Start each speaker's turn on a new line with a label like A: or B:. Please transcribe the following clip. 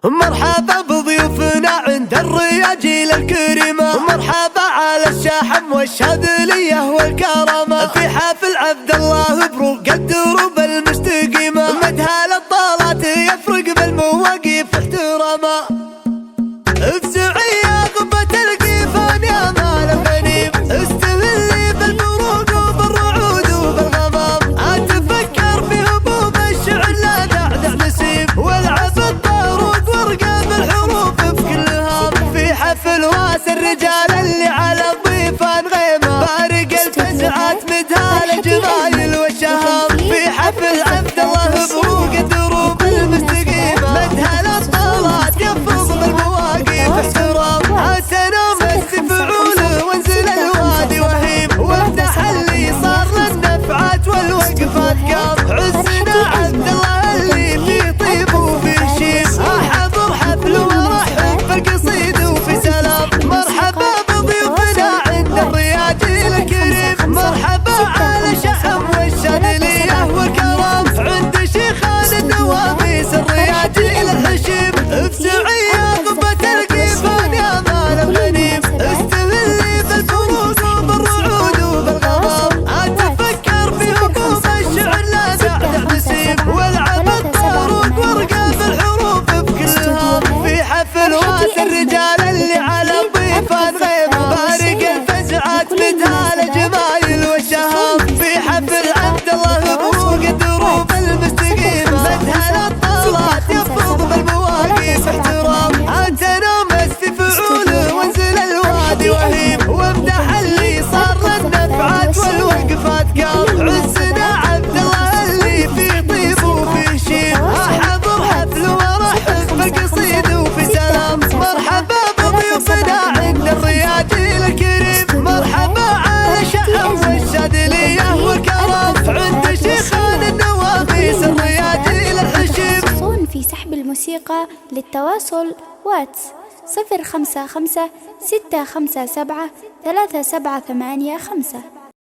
A: مرحبا بضيوفنا عند الرياجيل الكريمة، مرحبا على الشحم والشاذلية والكرامة، في حفل عبد الله بروق الدروب المستقيمة، مدها للطالات يفرق بالمواقف احتراما، افزعي يا غبة القيفان يا مال الغنيم، استهلي بالبروق وبالرعود وبالغمام، اتفكر في هبوب الشعر لا دعدع نسيم، والعب الطاروق وارقام الحروف في كل هام، في حفل راس الرجال اللي على الضيفان غيمة، بارق الفزعات مدها الجمايل والشهام، في حفل عبد الله بروق الدروب المستقيمة، مدها للطالات يفرض بالمواقف احترام، عالتنام استفعوله وانزل الوادي وهيم، وامدح اللي صار للنفعات والوقفات قام، عزنا عبد الله اللي في طيب وفي شيم، احضر حفل وارحب بالقصيد وفي سلام، مرحبا بضيوفنا عند الرياجيل الكريم، مرحبا على شحم والشاذلية والكرام، عند شيخان النواميس الرياجيل الحشيم، افزعي يا غبة القيفان يا مال الغنيم، استهلي بالفروق وبالرعود وبالغمام، اتفكر في هبوب الشعر لا دعدع نسيم، والعب الطاروق وارقام الحروف في كل هام، في حفل راس الرجال اللي على الضيفان غيمة، بارق الفزعات مدها الجمايل والشهام، في حفل عبد الله بروق الدروب المستقيمة، مدها للطالات يفرض بالمواقف احترام، عالتنام في فعوله وانزل الوادي وهيم، وامدح اللي صار للنفعات والوقفات قام، عزنا عبد الله اللي في طيب وفي شيم، احضر حفل وارحب بالقصيد وفي سلام، مرحبا بضيوفنا عند الرياجيل الكريم، مرحبا على شحم والشاذلية والكرام، عند شيخان النواميس الرياجيل الحشيم.
B: في سحب الموسيقى للتواصل واتس 055 657 3785.